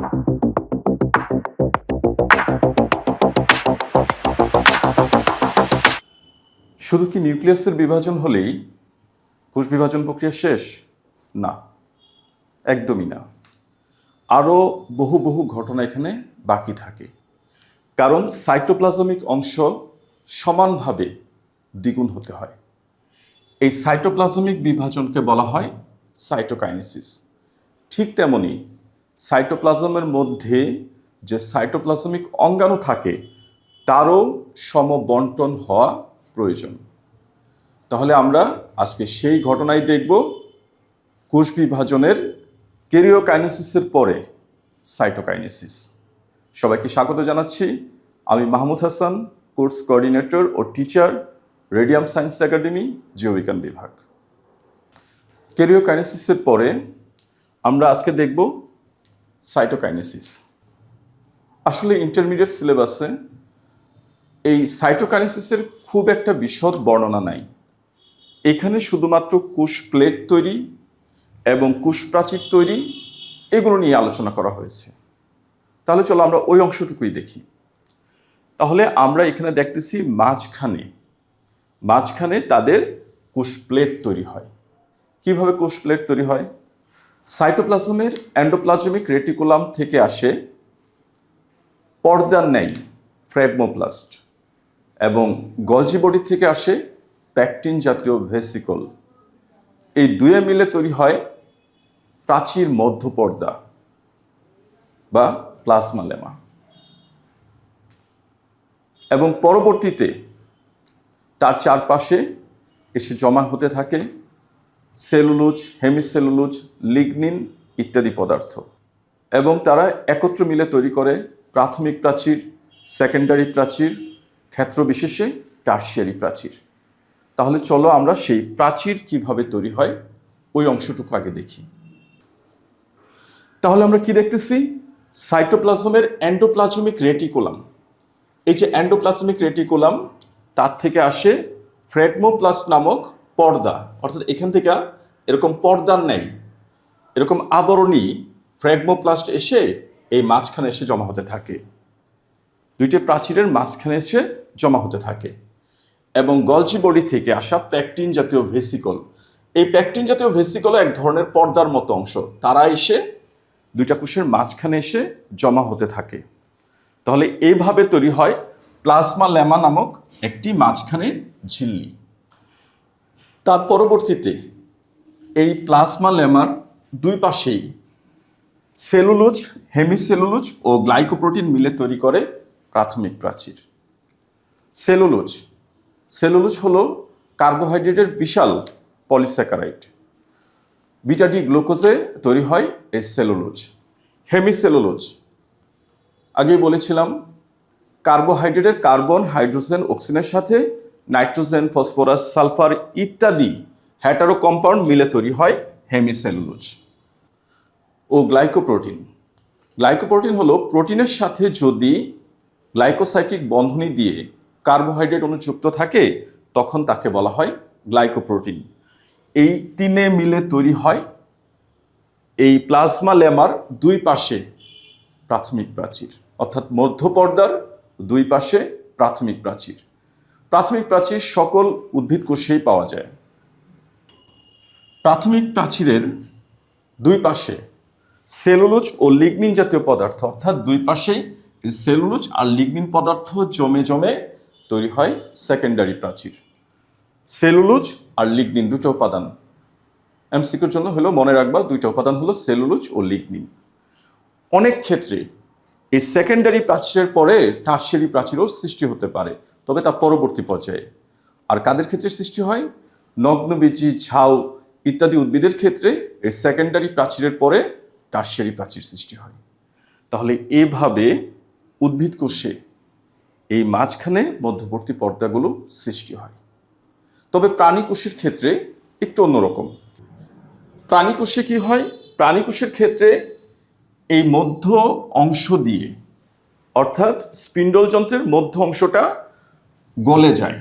শুধু কি নিউক্লিয়াসের বিভাজন হলেই কোষ বিভাজন প্রক্রিয়া শেষ? না, একদমই না। আরও বহু বহু ঘটনা এখানে বাকি থাকে, কারণ সাইটোপ্লাজমিক অংশ সমানভাবে দ্বিগুণ হতে হয়। এই সাইটোপ্লাজমিক বিভাজনকে বলা হয় সাইটোকাইনেসিস। ঠিক তেমনি সাইটোপ্লাজমের মধ্যে যে সাইটোপ্লাজমিক অঙ্গাণু থাকে তারও সমবন্টন হওয়া প্রয়োজন। তাহলে আমরা আজকে সেই ঘটনাই দেখব, কোষ বিভাজনের ক্যারিওকাইনেসিসের পরে সাইটোকাইনেসিস। সবাইকে স্বাগত জানাচ্ছি। আমি মাহমুদ হাসান, কোর্স কোঅর্ডিনেটর ও টিচার, রেডিয়াম সায়েন্স একাডেমি, জীববিজ্ঞান বিভাগ। ক্যারিওকাইনেসিসের পরে আমরা আজকে দেখব সাইটোকাইনেসিস। আসলে ইন্টারমিডিয়েট সিলেবাসে এই সাইটোকাইনেসিসের খুব একটা বিশদ বর্ণনা নাই। এখানে শুধুমাত্র কোষ প্লেট তৈরি এবং কোষ প্রাচীর তৈরি এগুলো নিয়ে আলোচনা করা হয়েছে। তাহলে চলো আমরা ওই অংশটুকুই দেখি। তাহলে আমরা এখানে দেখতেছি মাঝখানে তাদের কোষ প্লেট তৈরি হয়। কিভাবে কোষ প্লেট তৈরি হয়? সাইটোপ্লাজমের এন্ডোপ্লাজমিক রেটিকুলাম থেকে আসে পর্দার ন্যায় ফ্র্যাগমোপ্লাস্ট এবং গলজি বডি থেকে আসে প্যাকটিন জাতীয় ভেসিকল। এই দুয়ে মিলে তৈরি হয় প্রাচীর মধ্যপর্দা বা প্লাজমা লেমা। এবং পরবর্তীতে তার চারপাশে এসে জমা হতে থাকে সেলুলোজ, হেমিসেলুলোজ, লিগনিন ইত্যাদি পদার্থ, এবং তারা একত্র মিলে তৈরি করে প্রাথমিক প্রাচীর, সেকেন্ডারি প্রাচীর, ক্ষেত্র বিশেষে টারশিয়ারি প্রাচীর। তাহলে চলো আমরা সেই প্রাচীর কিভাবে তৈরি হয় ওই অংশটুকু আগে দেখি। তাহলে আমরা কি দেখতেছি? সাইটোপ্লাজমের এন্ডোপ্লাজমিক রেটিকুলাম। এই যে এন্ডোপ্লাজমিক রেটিকুলাম, তার থেকে আসে ফ্র্যাগমোপ্লাস্ট নামক পর্দা, অর্থাৎ এখান থেকে এরকম পর্দার নেই, এরকম আবরণী ফ্র্যাগমোপ্লাস্ট এসে এই মাঝখানে এসে জমা হতে থাকে, দুইটি প্রাচীরের মাঝখানে এসে জমা হতে থাকে। এবং গলজি বডি থেকে আসা প্যাকটিন জাতীয় ভেসিকল, এই প্যাকটিন জাতীয় ভেসিকল এক ধরনের পর্দার মতো অংশ, তারা এসে দুইটা কোষের মাঝখানে এসে জমা হতে থাকে। তাহলে এইভাবে তৈরি হয় প্লাজমা লেমা নামক একটি মাঝখানে ঝিল্লি। তার পরবর্তীতে এই প্লাজমা লেমার দুই পাশেই সেলুলোজ, হেমিসেলুলোজ ও গ্লাইকোপ্রোটিন মিলে তৈরি করে প্রাথমিক প্রাচীর। সেলুলোজ হলো কার্বোহাইড্রেটের বিশাল পলিস্যাকারাইড। বিটা ডি গ্লুকোজে তৈরি হয় এই সেলুলোজ। হেমিসেলুলোজ আগেই বলেছিলাম, কার্বোহাইড্রেটের কার্বন, হাইড্রোজেন, অক্সিজেনের সাথে নাইট্রোজেন, ফসফরাস, সালফার ইত্যাদি হ্যাটারো কম্পাউন্ড মিলে তৈরি হয় হেমিসেলুলোজ। ও গ্লাইকোপ্রোটিন হলো প্রোটিনের সাথে যদি গ্লাইকোসাইটিক বন্ধনী দিয়ে কার্বোহাইড্রেট অণু যুক্ত থাকে তখন তাকে বলা হয় গ্লাইকোপ্রোটিন। এই তিনে মিলে তৈরি হয় এই প্লাজমা লেমার দুই পাশে প্রাথমিক প্রাচীর, অর্থাৎ মধ্যপর্দার দুই পাশে প্রাথমিক প্রাচীর। প্রাথমিক প্রাচীর সকল উদ্ভিদ কোষেই পাওয়া যায়। প্রাথমিক প্রাচীরের দুই পাশে সেলুলোজ ও লিগনিন জাতীয় পদার্থ, অর্থাৎ দুই পাশেই সেলুলোজ আর লিগনিন পদার্থ জমে জমে তৈরি হয় সেকেন্ডারি প্রাচীর। সেলুলোজ আর লিগনিন দুটো উপাদান, এমসিকিউর জন্য হলো মনে রাখবা, দুইটা উপাদান হলো সেলুলোজ ও লিগনিন। অনেক ক্ষেত্রে এই সেকেন্ডারি প্রাচীরের পরে টারশিয়ারি প্রাচীরও সৃষ্টি হতে পারে, তবে তা পরবর্তী পর্যায়ে। আর কাদের ক্ষেত্রে সৃষ্টি হয়? নগ্নবীজি, ঝাউ ইত্যাদি উদ্ভিদের ক্ষেত্রে এই সেকেন্ডারি প্রাচীরের পরে টারশিয়ারি প্রাচীর সৃষ্টি হয়। তাহলে এভাবে উদ্ভিদ কোষে এই মাঝখানে মধ্যবর্তী পর্দাগুলো সৃষ্টি হয়। তবে প্রাণী কোষের ক্ষেত্রে একটু অন্যরকম। প্রাণী কোষে কি হয়? প্রাণী কোষের ক্ষেত্রে এই মধ্য অংশ দিয়ে, অর্থাৎ স্পিন্ডল যন্ত্রের মধ্য অংশটা গলে যায়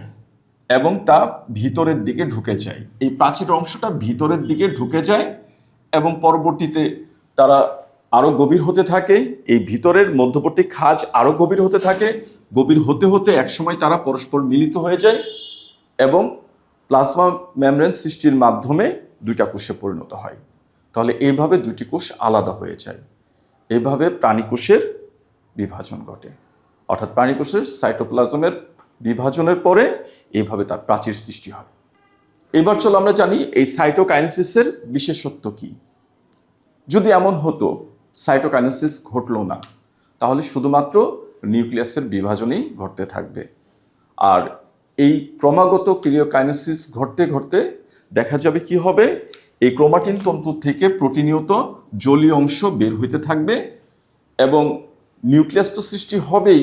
এবং তা ভিতরের দিকে ঢুকে যায়। এই প্রাচীর অংশটা ভিতরের দিকে ঢুকে যায় এবং পরবর্তীতে তারা আরো গভীর হতে থাকে, এই ভিতরের মধ্যবর্তী খাঁজ আরো গভীর হতে থাকে, গভীর হতে হতে একসময় তারা পরস্পর মিলিত হয়ে যায় এবং প্লাজমা মেমব্রেন সৃষ্টির মাধ্যমে দুইটা কোষে পরিণত হয়। তাহলে এইভাবে দুইটি কোষ আলাদা হয়ে যায়। এইভাবে প্রাণীকোষের বিভাজন ঘটে, অর্থাৎ প্রাণীকোষের সাইটোপ্লাজমের বিভাজনের পরে এইভাবে তার প্রাচীর সৃষ্টি হয়। এবার চলো আমরা জানি এই সাইটোকাইনেসিসের বিশেষত্ব কি। যদি এমন হতো সাইটোকাইনেসিস ঘটলো না, তাহলে শুধুমাত্র নিউক্লিয়াসের বিভাজনই ঘটতে থাকবে। আর এই ক্রমাগত ক্রিওকাইনেসিস ঘটতে ঘটতে দেখা যাবে কি হবে, এই ক্রোমাটিন তন্তু থেকে প্রতিনিয়ত জলীয় অংশ বের হইতে থাকবে এবং নিউক্লিয়াস তো সৃষ্টি হবেই,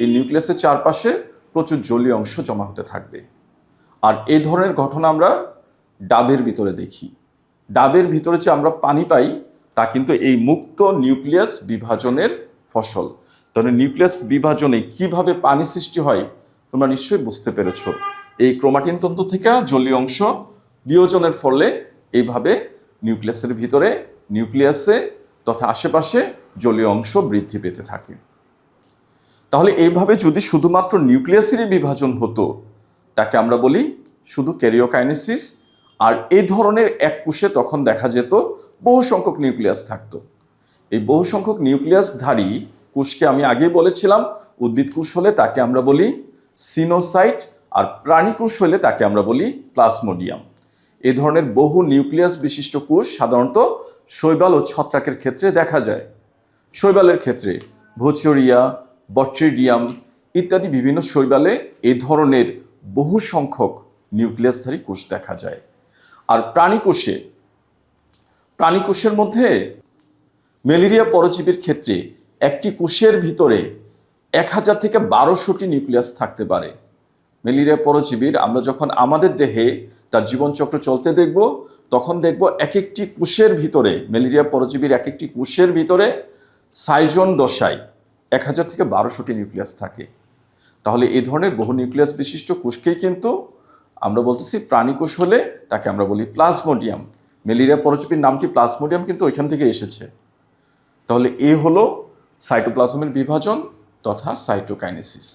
এই নিউক্লিয়াসের চারপাশে প্রচুর জলীয় অংশ জমা হতে থাকবে। আর এই ধরনের ঘটনা আমরা ডাবের ভিতরে দেখি। ডাবের ভিতরে যে আমরা পানি পাই তা কিন্তু এই মুক্ত নিউক্লিয়াস বিভাজনের ফসল। তাহলে নিউক্লিয়াস বিভাজনে কিভাবে পানি সৃষ্টি হয় তোমরা নিশ্চয়ই বুঝতে পেরেছো। এই ক্রোমাটিন তন্তু থেকে জলীয় অংশ বিয়োজনের ফলে এইভাবে নিউক্লিয়াসের ভিতরে, নিউক্লিয়াসে তথা আশেপাশে জলীয় অংশ বৃদ্ধি পেতে থাকে। তাহলে এইভাবে যদি শুধুমাত্র নিউক্লিয়াসেরই বিভাজন হতো তাকে আমরা বলি শুধু ক্যারিওকাইনেসিস। আর এই ধরনের এক কোষে তখন দেখা যেত বহু সংখ্যক নিউক্লিয়াস থাকতো। এই বহু সংখ্যক নিউক্লিয়াসধারী কোষকে আমি আগেই বলেছিলাম, উদ্ভিদ কোষ হলে তাকে আমরা বলি সিনোসাইট, আর প্রাণী কোষ হলে তাকে আমরা বলি প্লাজমোডিয়াম। এই ধরনের বহু নিউক্লিয়াস বিশিষ্ট কোষ সাধারণত শৈবাল ও ছত্রাকের ক্ষেত্রে দেখা যায়। শৈবালের ক্ষেত্রে ভোচরিয়া, বট্রিডিয়াম ইত্যাদি বিভিন্ন শৈবালে এই ধরনের বহু সংখ্যক নিউক্লিয়াসধারী কোষ দেখা যায়। আর প্রাণীকোষের মধ্যে ম্যালেরিয়া পরজীবীর ক্ষেত্রে একটি কোষের ভিতরে 1000 থেকে 1200টি নিউক্লিয়াস থাকতে পারে। ম্যালেরিয়া পরজীবীর আমরা যখন আমাদের দেহে তার জীবনচক্র চলতে দেখব, তখন দেখব এক একটি কোষের ভিতরে, ম্যালেরিয়া পরজীবীর এক একটি কোষের ভিতরে সাইজন দশায় 1000 থেকে 1200টি নিউক্লিয়াস থাকে। তাহলে এই ধরনের বহু নিউক্লিয়াস বিশিষ্ট কোষকেই কিন্তু আমরা বলতেছি প্রাণীকোষ হলে তাকে আমরা বলি প্লাজমোডিয়াম। ম্যালেরিয়া পরজীবীর নামটি প্লাজমোডিয়াম কিন্তু ওইখান থেকে এসেছে। তাহলে এ হলো সাইটোপ্লাজমের বিভাজন তথা সাইটোকাইনেসিস।